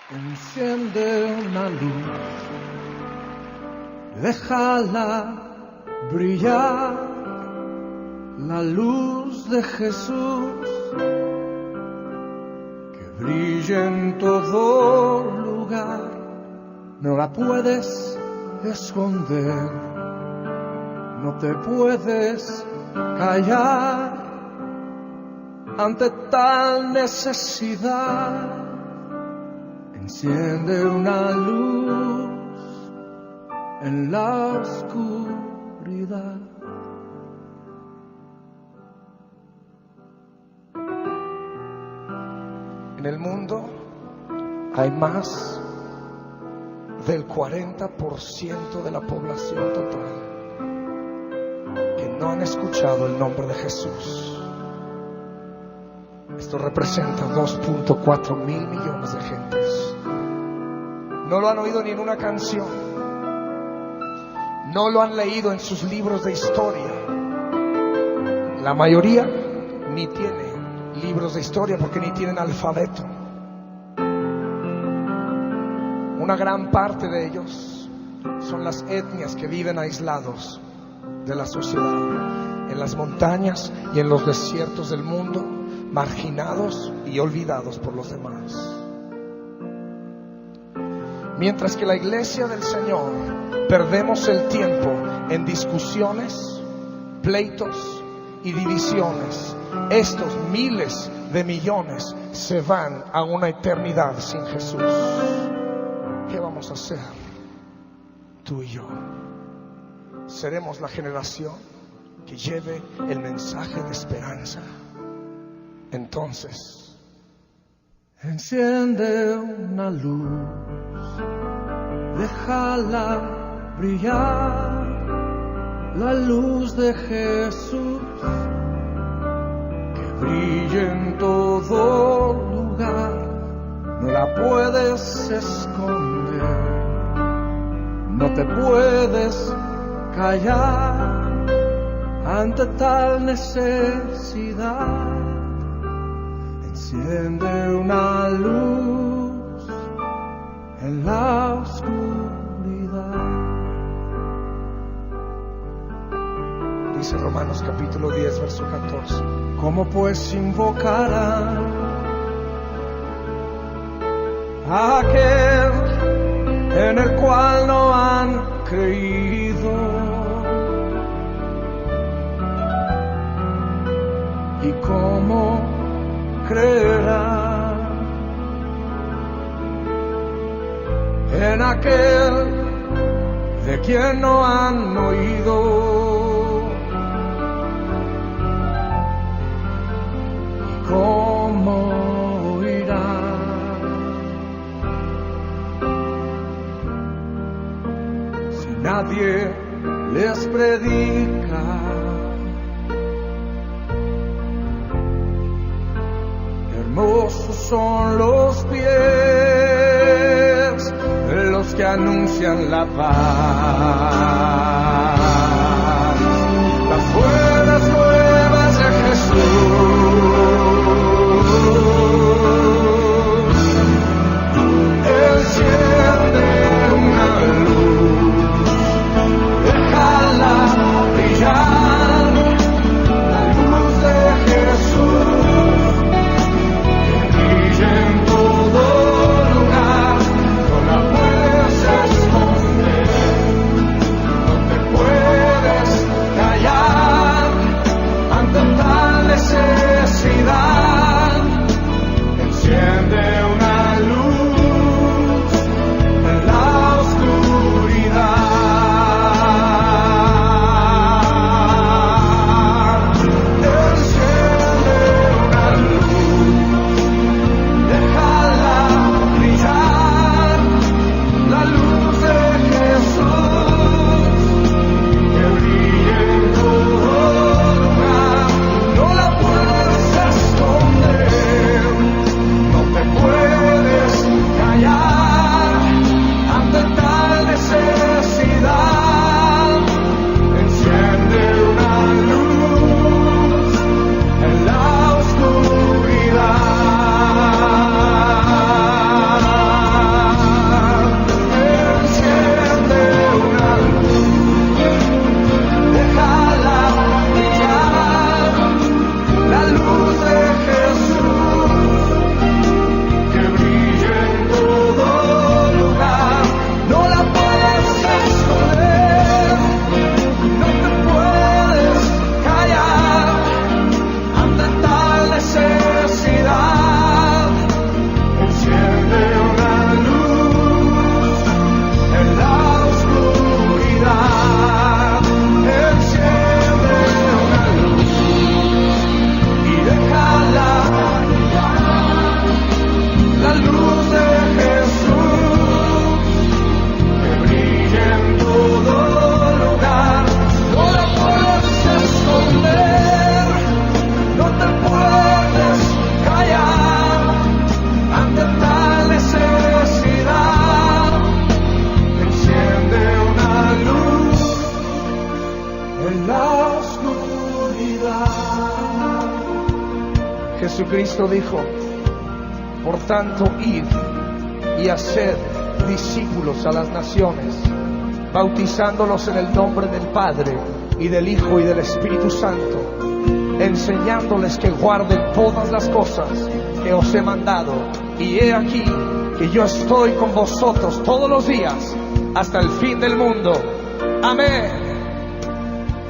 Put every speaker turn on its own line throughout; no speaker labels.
Enciende una luz, déjala brillar, la luz de Jesús, que brilla en todo lugar, no la puedes esconder, no te puedes callar ante tal necesidad. Enciende una luz en la oscuridad. En el mundo hay más del 40% de la población total que no han escuchado el nombre de Jesús. Esto representa 2.4 mil millones de gentes. No lo han oído ni en una canción, no lo han leído en sus libros de historia. La mayoría ni tiene libros de historia porque ni tienen alfabeto. Una gran parte de ellos son las etnias que viven aislados de la sociedad, en las montañas y en los desiertos del mundo, marginados y olvidados por los demás. Mientras que la iglesia del Señor perdemos el tiempo en discusiones, pleitos y divisiones, estos miles de millones se van a una eternidad sin Jesús. ¿Qué vamos a hacer tú y yo? ¿Seremos la generación que lleve el mensaje de esperanza? Entonces, enciende una luz, déjala brillar, la luz de Jesús, que brilla en todo lugar, no la puedes esconder, no te puedes callar ante tal necesidad. Enciende una luz en la oscuridad. Dice Romanos capítulo 10, verso 14. ¿Cómo pues invocarán a aquel en el cual no han creído? ¿Y cómo creerán en aquel de quien no han oído? ¿Y cómo oirán si nadie les predica? Hermosos son los pies de los que anuncian la paz, las buenas nuevas de Jesús. Enciende una luz, déjala brillar, la luz de Jesús. Jesucristo dijo: por tanto, id y haced discípulos a las naciones, bautizándolos en el nombre del Padre y del Hijo y del Espíritu Santo, enseñándoles que guarden todas las cosas que os he mandado. Y he aquí que yo estoy con vosotros todos los días hasta el fin del mundo. Amén.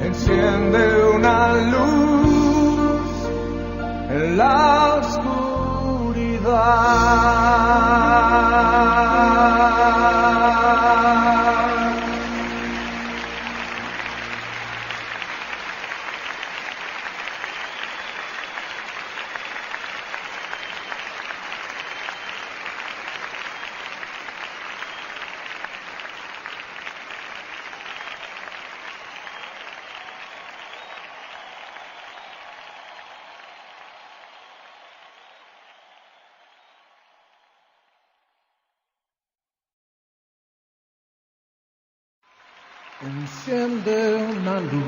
Enciende una luz en la oscuridad. Enciende una luz,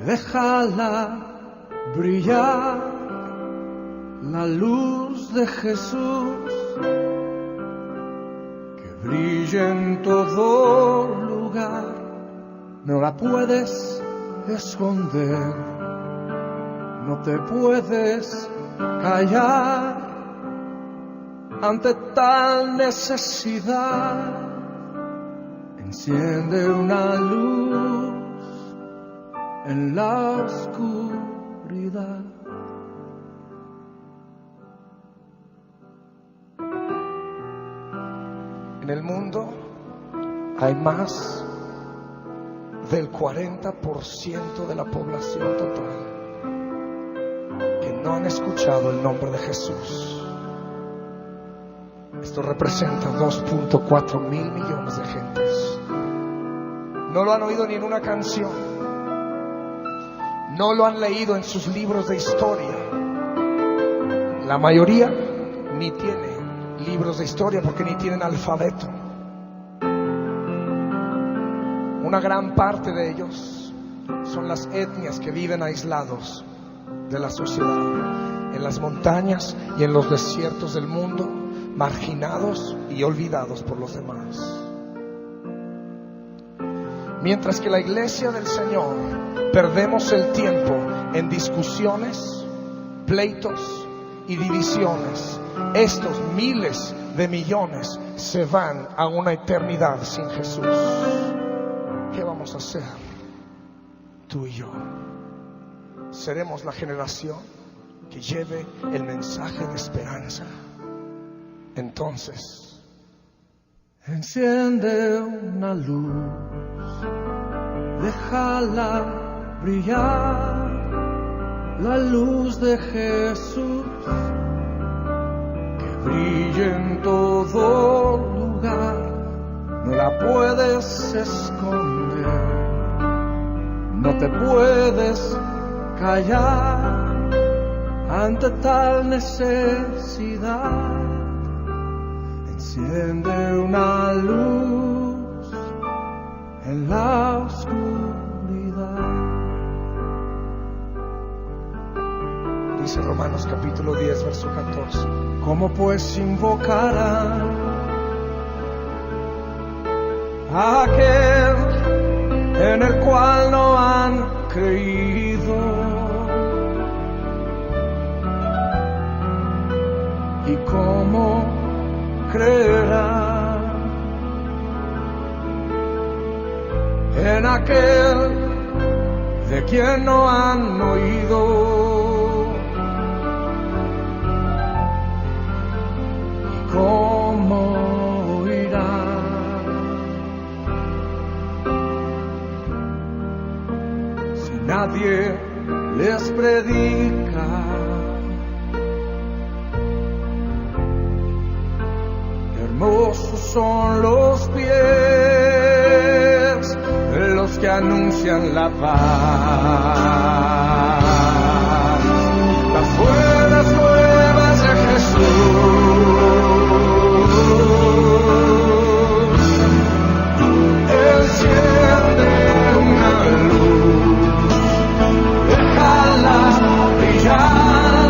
déjala brillar, la luz de Jesús, que brille en todo lugar. No la puedes esconder, no te puedes callar ante tal necesidad. Enciende una luz en la oscuridad. En el mundo hay más del 40% de la población total que no han escuchado el nombre de Jesús. Esto representa 2.4 mil millones de gentes. No lo han oído ni en una canción, no lo han leído en sus libros de historia. La mayoría ni tiene libros de historia porque ni tienen alfabeto. Una gran parte de ellos son las etnias que viven aislados de la sociedad, en las montañas y en los desiertos del mundo, marginados y olvidados por los demás. Mientras que la iglesia del Señor perdemos el tiempo en discusiones, pleitos y divisiones, estos miles de millones se van a una eternidad sin Jesús. ¿Qué vamos a hacer tú y yo? ¿Seremos la generación que lleve el mensaje de esperanza? Entonces, enciende una luz, déjala brillar, la luz de Jesús, que brille en todo lugar. No la puedes esconder, no te puedes callar ante tal necesidad. Enciende una luz en la oscuridad. Dice Romanos capítulo 10, verso 14. ¿Cómo pues invocarán a aquel en el cual no han creído? ¿Y cómo creerán en aquel de quien no han oído? ¿Y cómo oirán si nadie les predica? Hermosos son los pies de los que anuncian la paz, las buenas nuevas de Jesús. Enciende una luz, déjala brillar.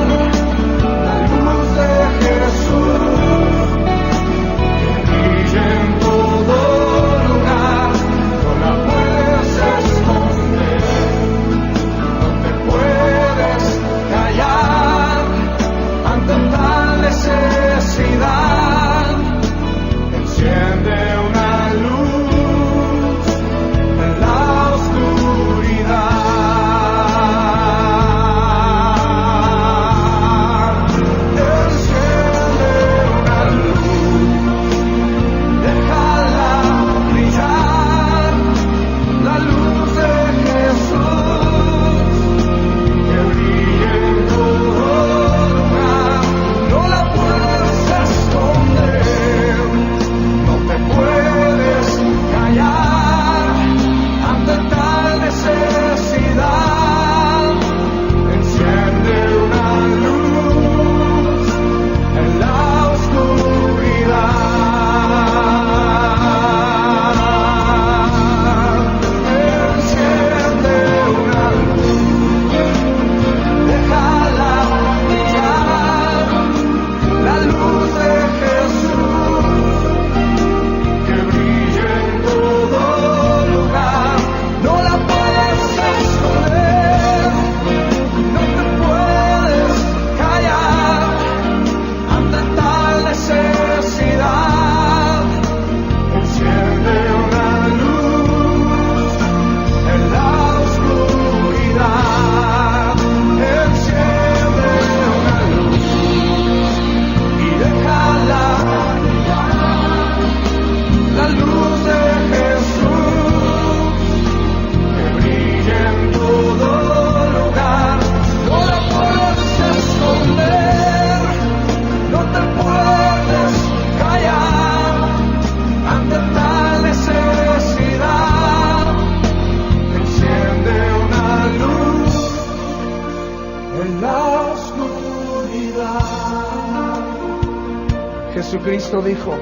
Jesucristo dijo: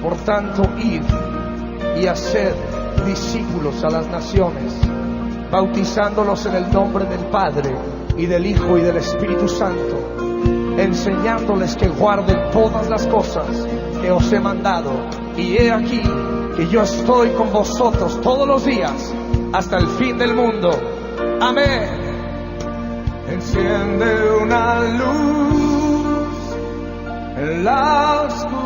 por tanto, id y haced discípulos a las naciones, bautizándolos en el nombre del Padre y del Hijo y del Espíritu Santo, enseñándoles que guarden todas las cosas que os he mandado. Y he aquí que yo estoy con vosotros todos los días hasta el fin del mundo. Amén. Enciende una luz en la oscuridad.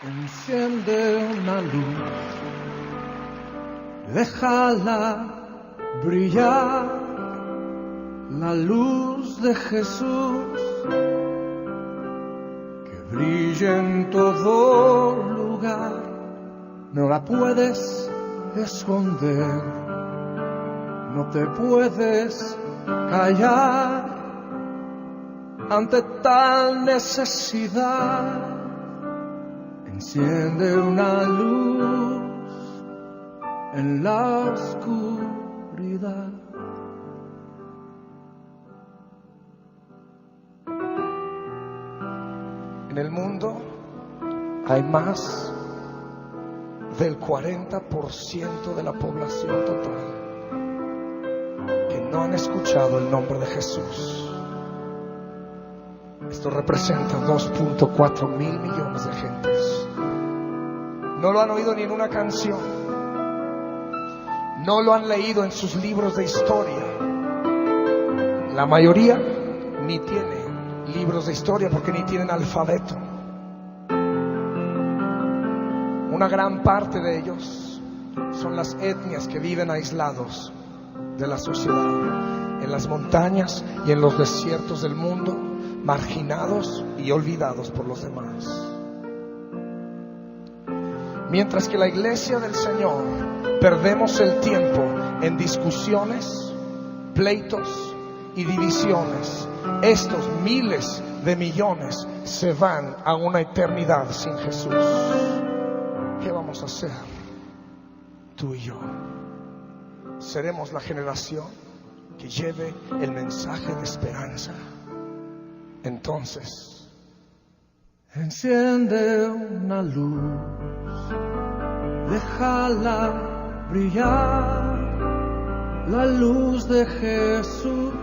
Enciende una luz, déjala brillar, la luz de Jesús, que brille en todo lugar. No la puedes esconder, no te puedes callar ante tal necesidad. Enciende una luz en la oscuridad. En el mundo hay más del 40% de la población total que no han escuchado el nombre de Jesús. Esto representa 2.4 mil millones de gentes. No lo han oído ni en una canción, no lo han leído en sus libros de historia. La mayoría ni tiene libros de historia porque ni tienen alfabeto. Una gran parte de ellos son las etnias que viven aislados de la sociedad, en las montañas y en los desiertos del mundo, marginados y olvidados por los demás. Mientras que la iglesia del Señor perdemos el tiempo en discusiones, pleitos y divisiones, estos miles de millones se van a una eternidad sin Jesús. ¿Qué vamos a hacer tú y yo? ¿Seremos la generación que lleve el mensaje de esperanza? Entonces, enciende una luz, déjala brillar, la luz de Jesús,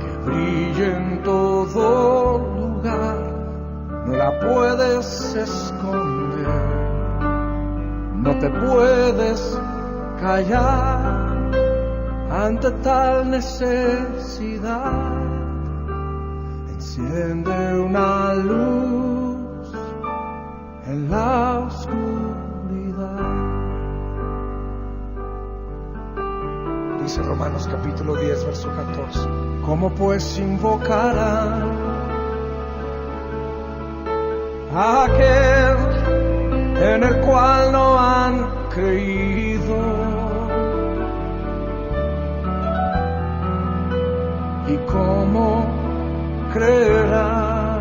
que brille en todo lugar. No la puedes esconder, no te puedes callar ante tal necesidad. Enciende una luz en la oscuridad. Dice Romanos capítulo 10, verso 14. ¿Cómo pues invocarán a aquel en el cual no han creído? ¿Y cómo creerán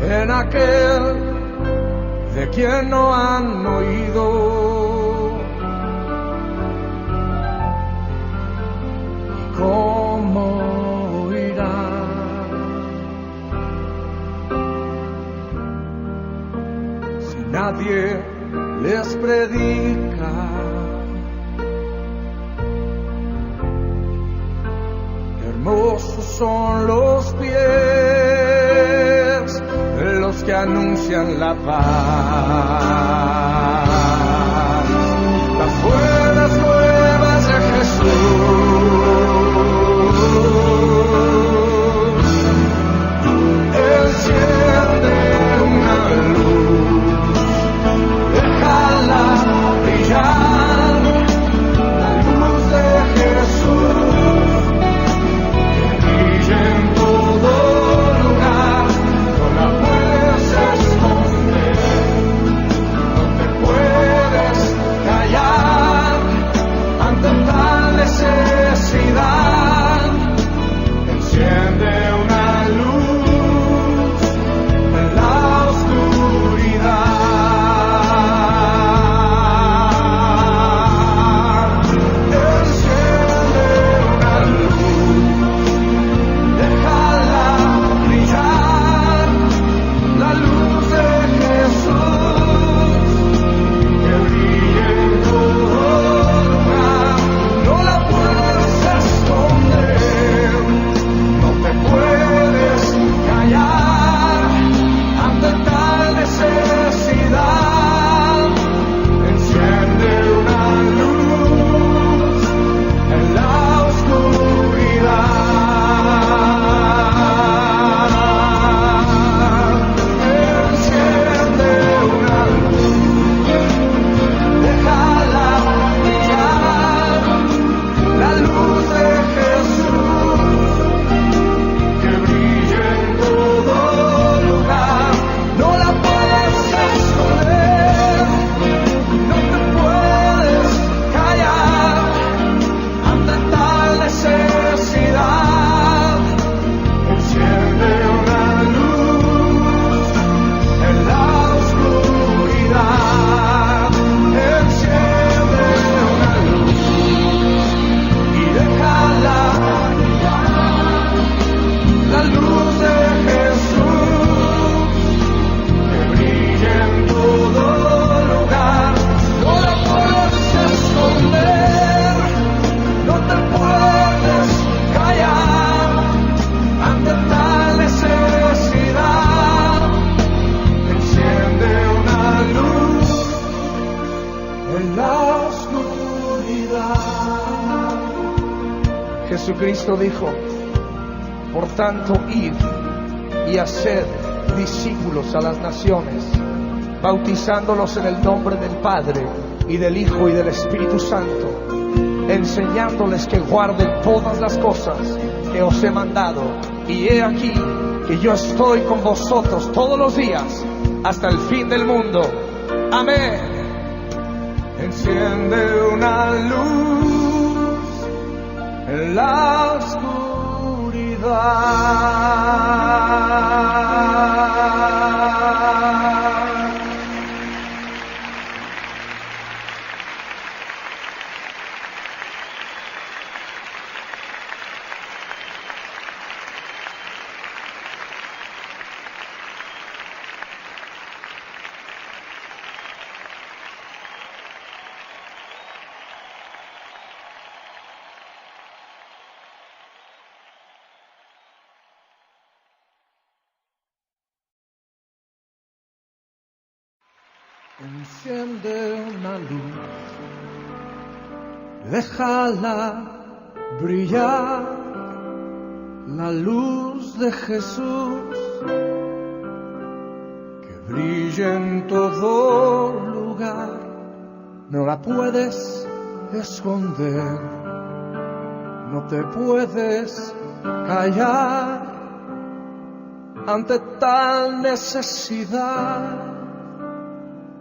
en aquel de quien no han oído? ¿Y cómo oirán si nadie les predica? Hermosos son los pies de los que anuncian la paz, las buenas nuevas de Jesús. Enciende una luz, déjala brillar. en la oscuridad. Jesucristo dijo: por tanto, id y haced discípulos a las naciones, bautizándolos en el nombre del Padre y del Hijo y del Espíritu Santo, enseñándoles que guarden todas las cosas que os he mandado. Y he aquí que yo estoy con vosotros todos los días hasta el fin del mundo. Amén. Enciende una luz en la oscuridad. Enciende una luz, déjala brillar, la luz de Jesús, que brilla en todo lugar, no la puedes esconder, no te puedes callar ante tal necesidad.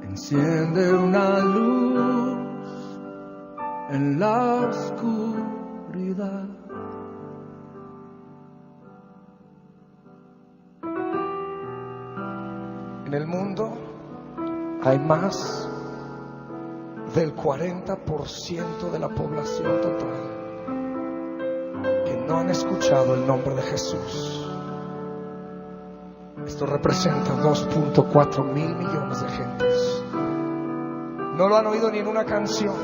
Enciende una luz en la oscuridad. En el mundo hay más del 40% de la población total que no han escuchado el nombre de Jesús. Esto representa 2.4 mil millones de gentes. No lo han oído ni en una canción,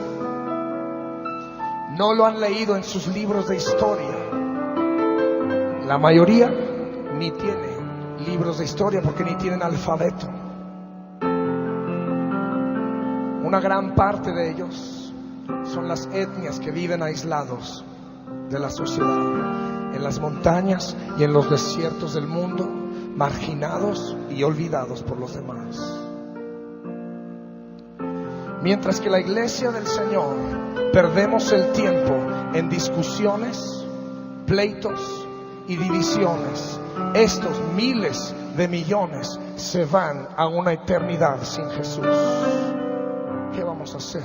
no lo han leído en sus libros de historia. La mayoría ni tiene libros de historia porque ni tienen alfabeto. Una gran parte de ellos son las etnias que viven aislados de la sociedad, en las montañas y en los desiertos del mundo, marginados y olvidados por los demás. Mientras que la iglesia del Señor perdemos el tiempo en discusiones, pleitos y divisiones, estos miles de millones se van a una eternidad sin Jesús. ¿Qué vamos a hacer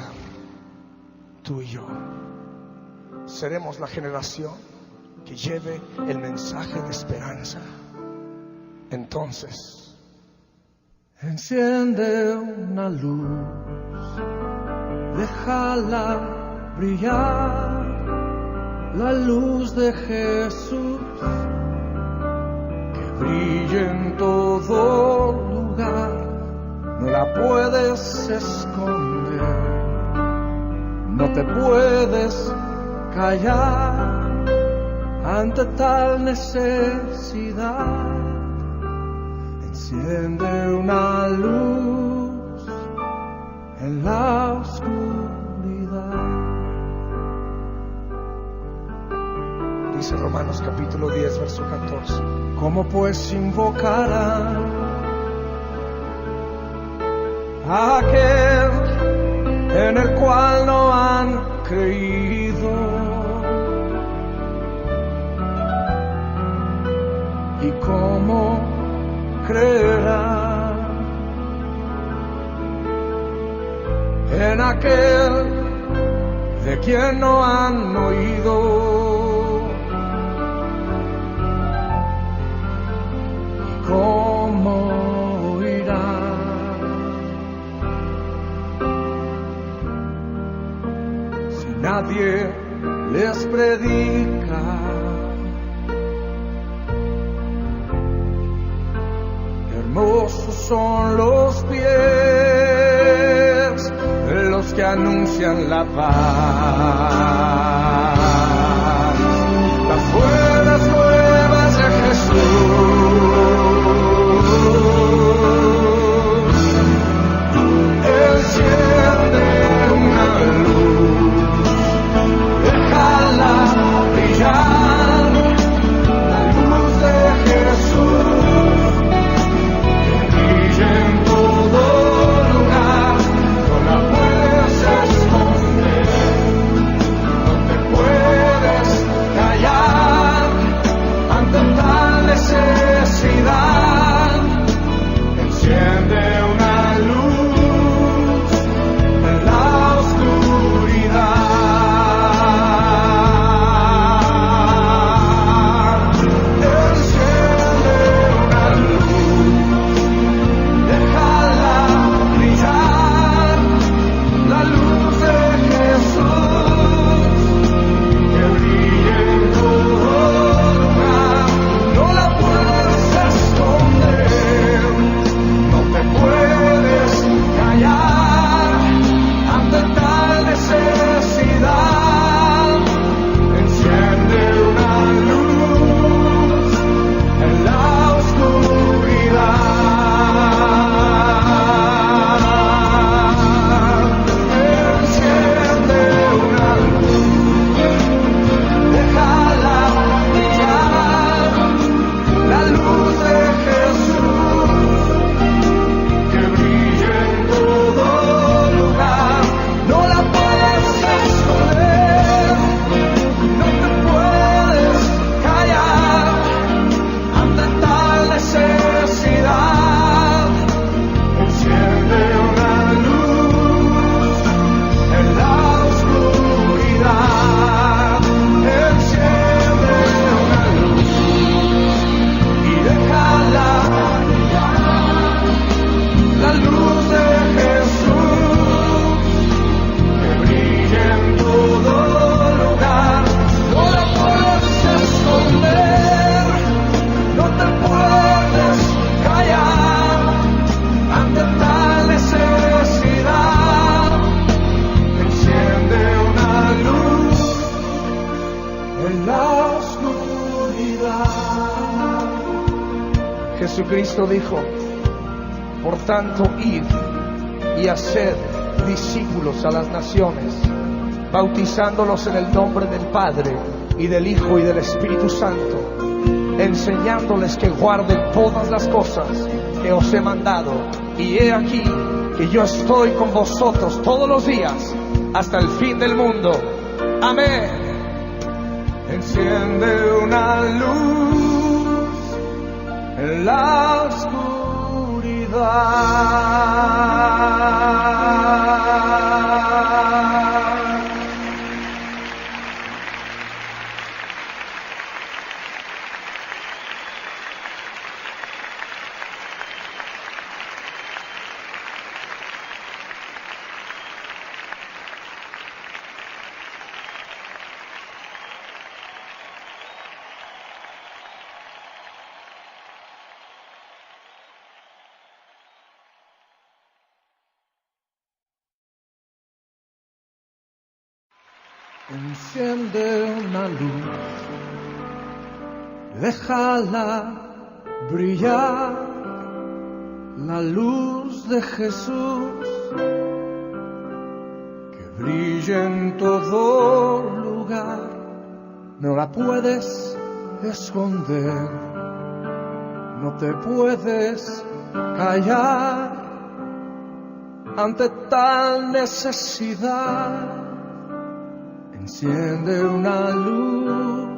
tú y yo? ¿Seremos la generación que lleve el mensaje de esperanza? Entonces, enciende una luz, déjala brillar, la luz de Jesús, que brille en todo lugar, no la puedes esconder, no te puedes callar ante tal necesidad. Enciende una luz en la oscuridad. Dice Romanos capítulo 10, verso 14. ¿Cómo pues invocarán a aquel en el cual no han creído? ¿Y cómo creerán en aquel de quien no han oído? ¿Y cómo oirán si nadie les predica? Hermosos son los pies de los que anuncian la paz, las buenas nuevas de Jesús. Enciende Jesucristo dijo: por tanto, id y haced discípulos a las naciones, bautizándolos en el nombre del Padre y del Hijo y del Espíritu Santo, enseñándoles que guarden todas las cosas que os he mandado. Y he aquí que yo estoy con vosotros todos los días hasta el fin del mundo. Amén. Enciende una luz en la oscuridad. Enciende una luz, déjala brillar, la luz de Jesús, que brilla en todo lugar, no la puedes esconder, no te puedes callar ante tal necesidad. Enciende una luz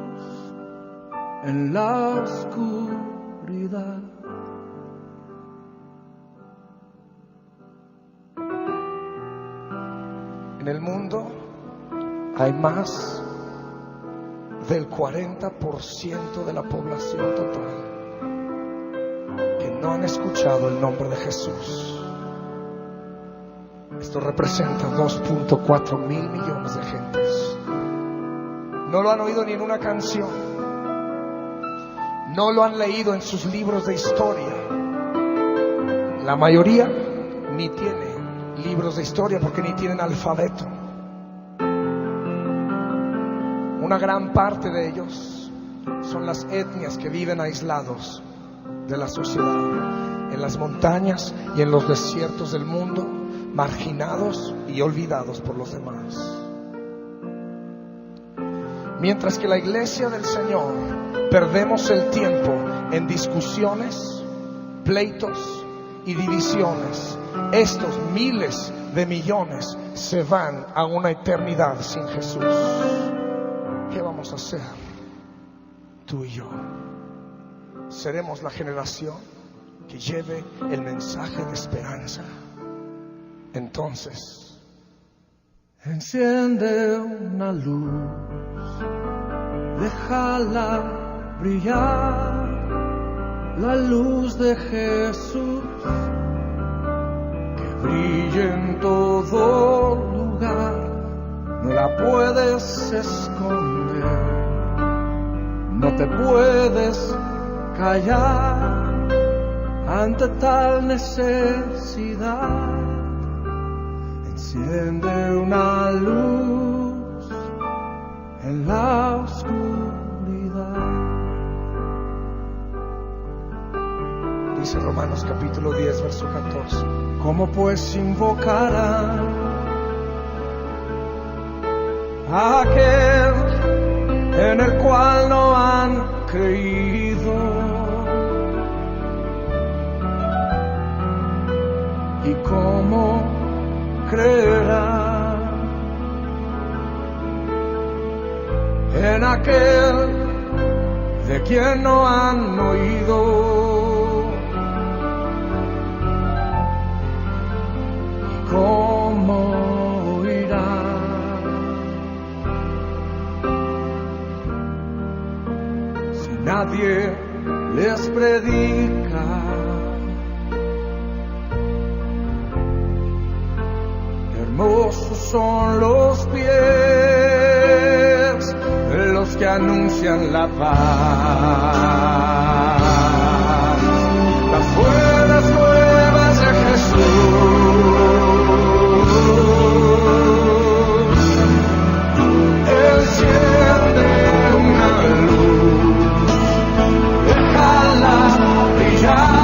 en la oscuridad. En el mundo hay más del 40% de la población total que no han escuchado el nombre de Jesús. Esto representa 2.4 mil millones de gentes. No lo han oído ni en una canción, no lo han leído en sus libros de historia. La mayoría ni tiene libros de historia porque ni tienen alfabeto. Una gran parte de ellos son las etnias que viven aislados de la sociedad, en las montañas y en los desiertos del mundo, marginados y olvidados por los demás. Mientras que la iglesia del Señor perdemos el tiempo en discusiones, pleitos y divisiones, estos miles de millones se van a una eternidad sin Jesús. ¿Qué vamos a hacer tú y yo? ¿Seremos la generación que lleve el mensaje de esperanza? Entonces, enciende una luz, déjala brillar, la luz de Jesús, que brille en todo lugar, no la puedes esconder, no te puedes callar ante tal necesidad. Enciende una luz en la oscuridad. Dice Romanos capítulo 10, verso 14. ¿Cómo pues invocarán a aquel en el cual no han creído? ¿Y cómo creerán en aquel de quien no han oído? ¿Y cómo oirán si nadie les predica? Hermosos son los pies de los que anuncian la paz, las buenas nuevas de Jesús. Enciende una luz, déjala brillar.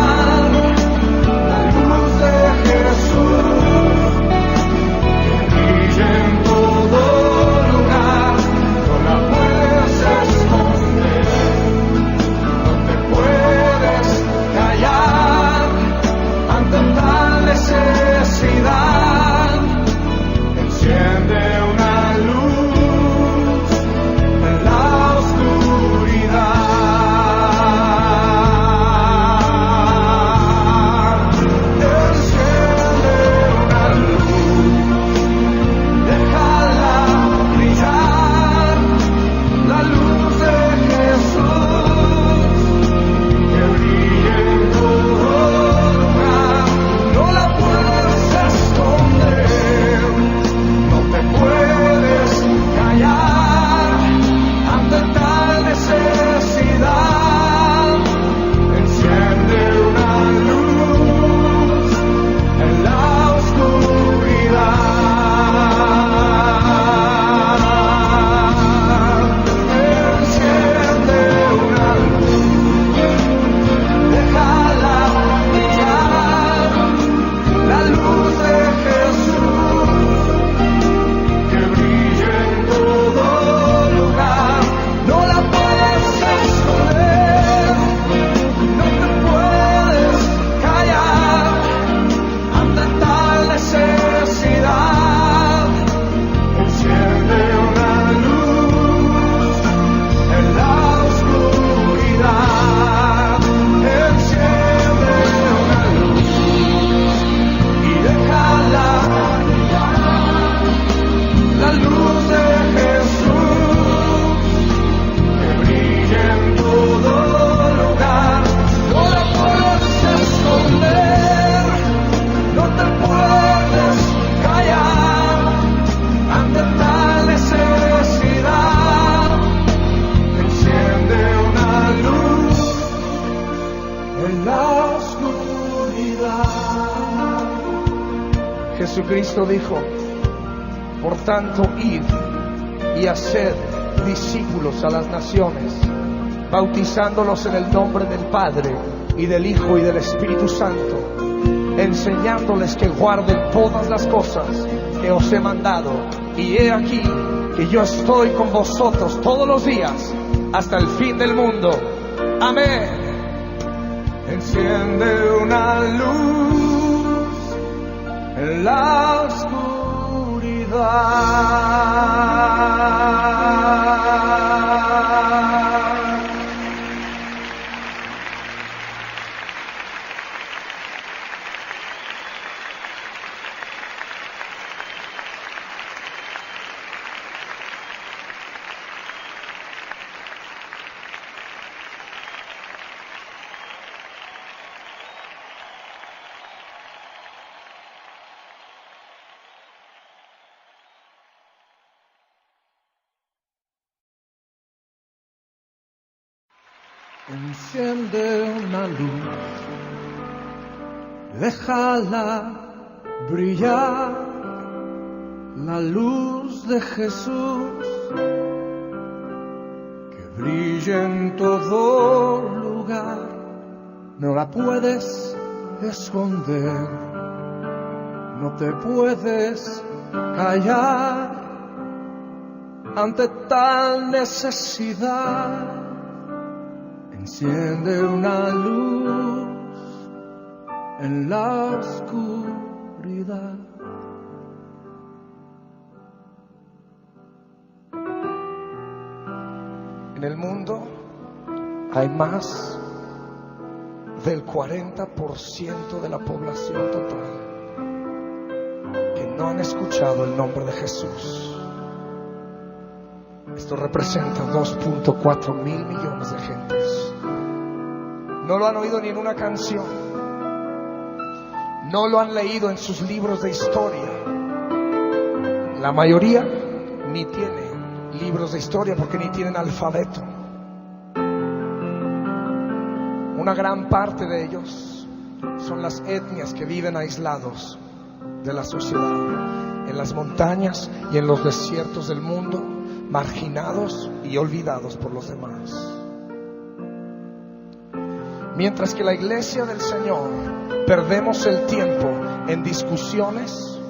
Jesucristo dijo: por tanto, id y haced discípulos a las naciones, bautizándolos en el nombre del Padre y del Hijo y del Espíritu Santo, enseñándoles que guarden todas las cosas que os he mandado. Y he aquí que yo estoy con vosotros todos los días hasta el fin del mundo. Amén. Enciende una luz en la oscuridad. Enciende una luz, déjala brillar, la luz de Jesús, que brilla en todo lugar, no la puedes esconder, no te puedes callar ante tal necesidad. Enciende una luz en la oscuridad. En el mundo hay más del 40% de la población total que no han escuchado el nombre de Jesús. Esto representa 2.4 mil millones de gentes. No lo han oído ni en una canción, no lo han leído en sus libros de historia. La mayoría ni tiene libros de historia porque ni tienen alfabeto. Una gran parte de ellos son las etnias que viven aislados de la sociedad, en las montañas y en los desiertos del mundo, marginados y olvidados por los demás. Mientras que la iglesia del Señor perdemos el tiempo en discusiones,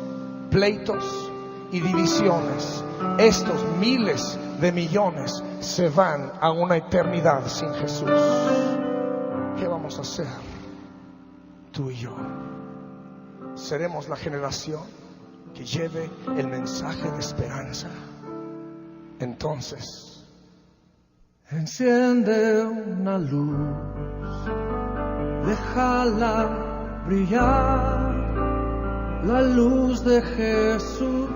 pleitos y divisiones, estos miles de millones se van a una eternidad sin Jesús. ¿Qué vamos a hacer tú y yo? ¿Seremos la generación que lleve el mensaje de esperanza? Entonces, enciende una luz, déjala brillar, la luz de Jesús,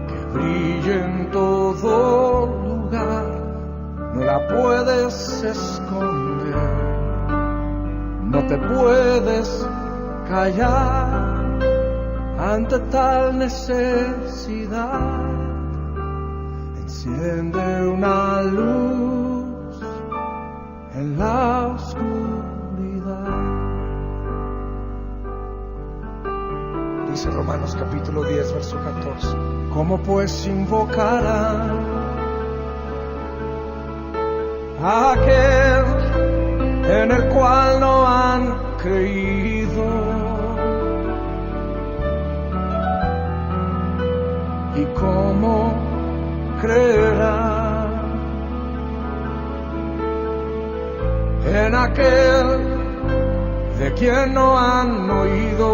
que brille en todo lugar, no la puedes esconder, no te puedes callar ante tal necesidad. Enciende una luz en la oscuridad. Dice Romanos capítulo 10, verso 14. ¿Cómo pues invocarán a aquel en el cual no han creído? ¿Y cómo creerán en aquel de quien no han oído?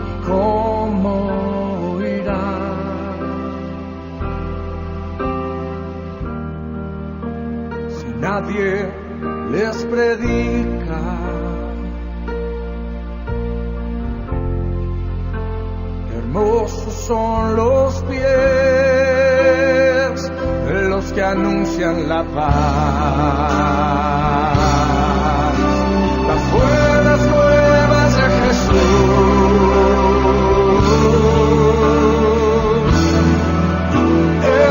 ¿Y cómo oirán si nadie les predica? Hermosos son los pies de los que anuncian la paz, las buenas nuevas de Jesús.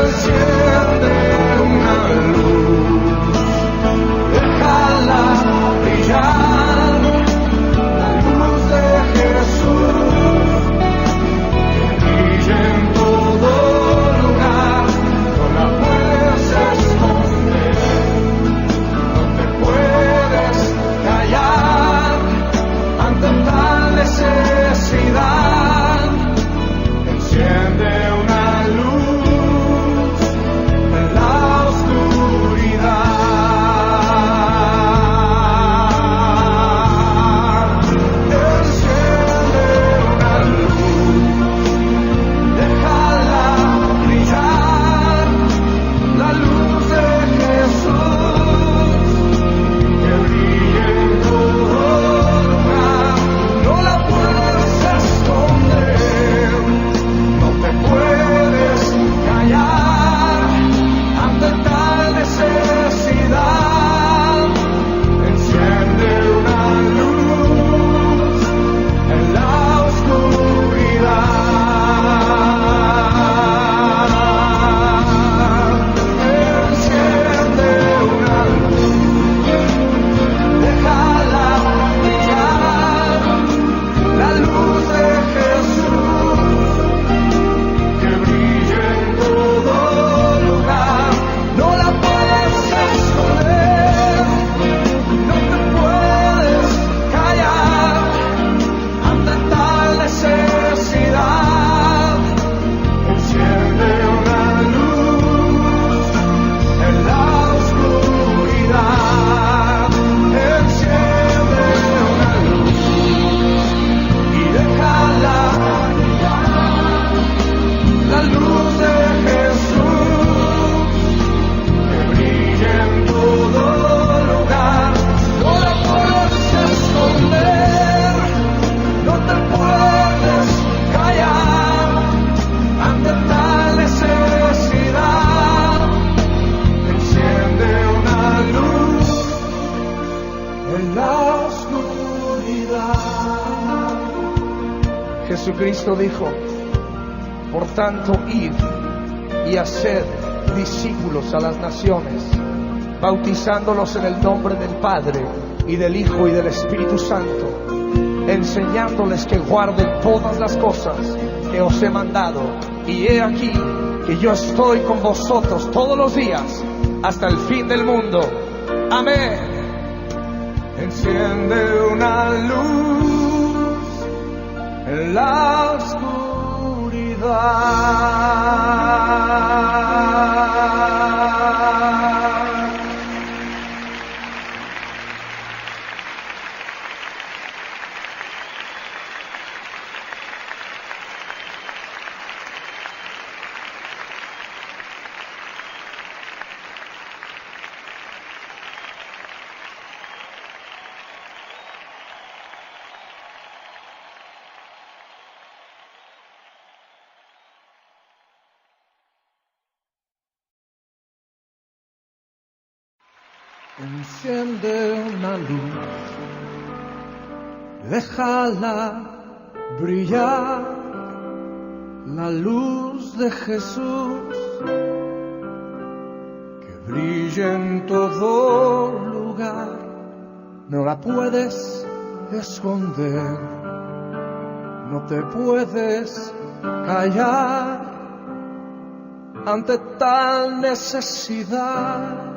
Enciende una luz, déjala brillar. Jesucristo dijo: por tanto, id y haced discípulos a las naciones, bautizándolos en el nombre del Padre y del Hijo y del Espíritu Santo, enseñándoles que guarden todas las cosas que os he mandado. Y he aquí que yo estoy con vosotros todos los días hasta el fin del mundo. Amén. Enciende una luz en la oscuridad. Enciende una luz, déjala brillar, la luz de Jesús, que brille en todo lugar. No la puedes esconder, no te puedes callar ante tal necesidad.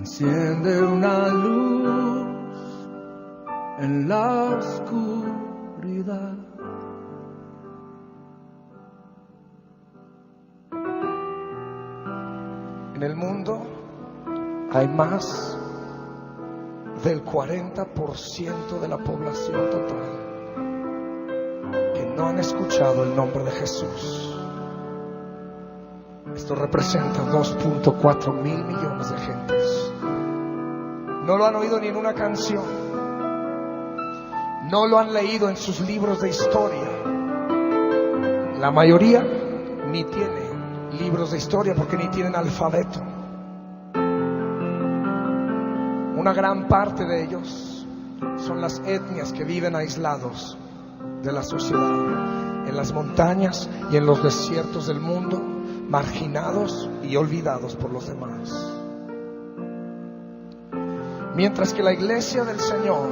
Enciende una luz en la oscuridad. En el mundo hay más del 40% de la población total que no han escuchado el nombre de Jesús. Esto representa 2.4 mil millones de gentes. No lo han oído ni en una canción, no lo han leído en sus libros de historia. La mayoría ni tiene libros de historia porque ni tienen alfabeto. Una gran parte de ellos son las etnias que viven aislados de la sociedad, en las montañas y en los desiertos del mundo, marginados y olvidados por los demás. Mientras que la iglesia del Señor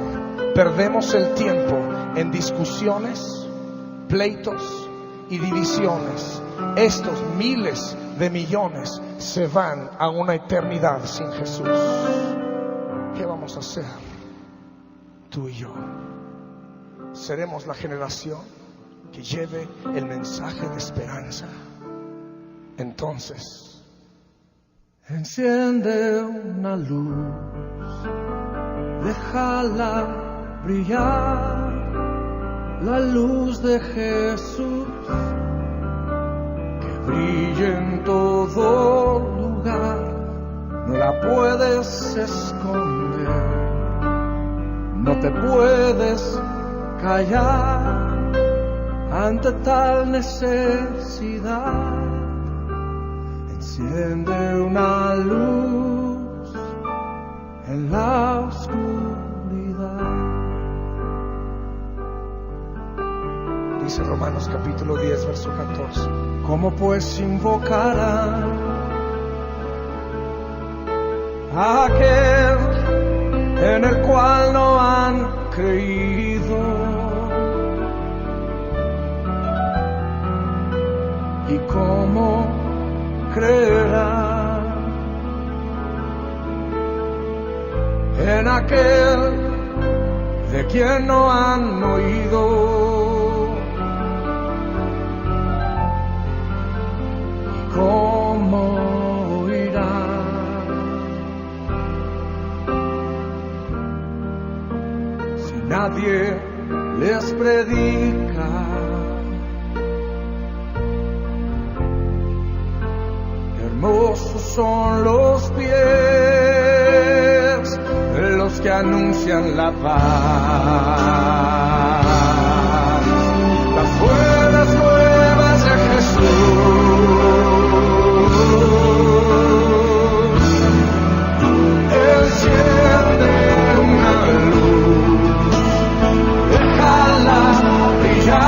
perdemos el tiempo en discusiones, pleitos y divisiones, estos miles de millones se van a una eternidad sin Jesús. ¿Qué vamos a hacer tú y yo? ¿Seremos la generación que lleve el mensaje de esperanza? Entonces, enciende una luz, déjala brillar, la luz de Jesús, que brille en todo lugar. No la puedes esconder, no te puedes callar ante tal necesidad. Enciende una luz en la oscuridad. Dice Romanos capítulo 10, verso 14. ¿Cómo pues invocarán a aquel en el cual no han creído? ¿Y cómo creerán en aquel de quien no han oído? ¿Y cómo oirán si nadie les predica? Hermosos son los pies de los que anuncian la paz, las buenas nuevas de Jesús. Enciende una luz, déjala brillar.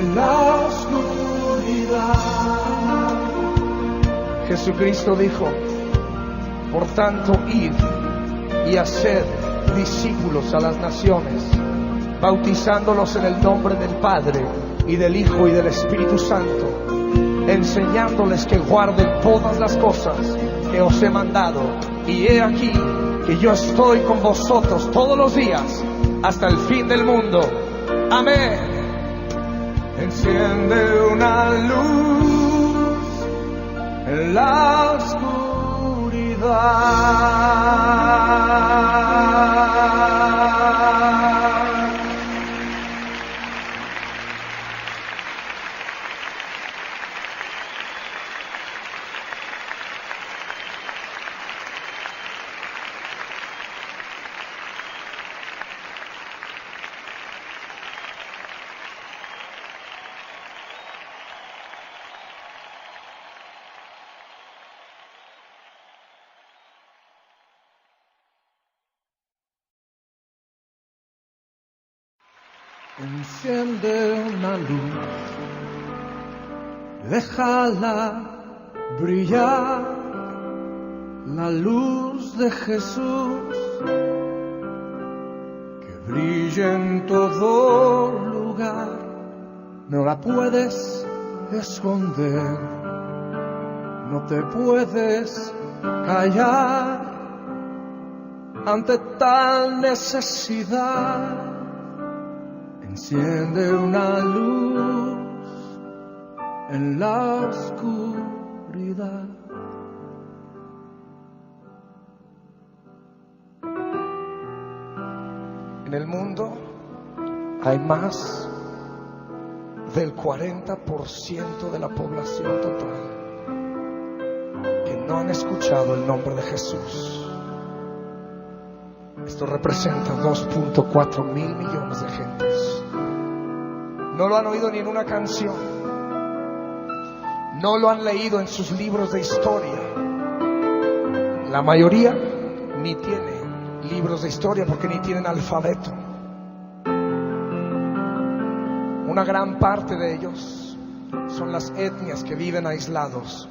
en la oscuridad. Jesucristo dijo: por tanto, id y haced discípulos a las naciones, bautizándolos en el nombre del Padre y del Hijo y del Espíritu Santo, enseñándoles que guarden todas las cosas que os he mandado. Y he aquí que yo estoy con vosotros todos los días hasta el fin del mundo. Amén. Enciende una luz en la oscuridad. Enciende una luz, déjala brillar, la luz de Jesús, que brilla en todo lugar, no la puedes esconder, no te puedes callar ante tal necesidad. Enciende una luz en la oscuridad. En el mundo hay más del 40% de la población total que no han escuchado el nombre de Jesús. Esto representa 2.4 mil millones de gentes. No lo han oído ni en una canción, no lo han leído en sus libros de historia. La mayoría ni tiene libros de historia porque ni tienen alfabeto. Una gran parte de ellos son las etnias que viven aislados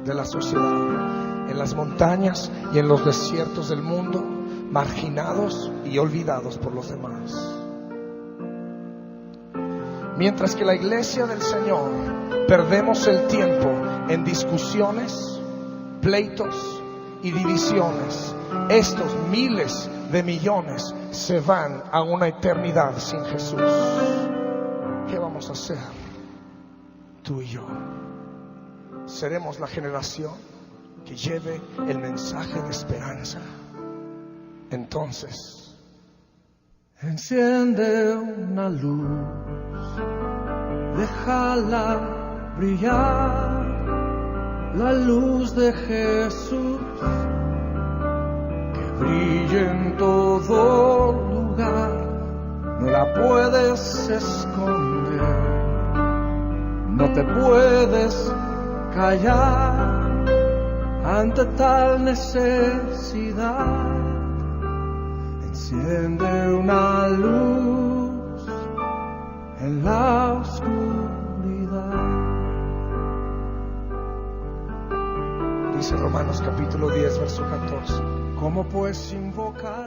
de la sociedad, en las montañas y en los desiertos del mundo, marginados y olvidados por los demás. Mientras que la iglesia del Señor perdemos el tiempo en discusiones, pleitos y divisiones, estos miles de millones se van a una eternidad sin Jesús. ¿Qué vamos a hacer tú y yo? ¿Seremos la generación que lleve el mensaje de esperanza? Entonces, enciende una luz, déjala brillar, la luz de Jesús, que brille en todo lugar, no la puedes esconder, no te puedes callar ante tal necesidad. Enciende una luz en la oscuridad. Dice Romanos capítulo 10, verso 14. ¿Cómo pues invocar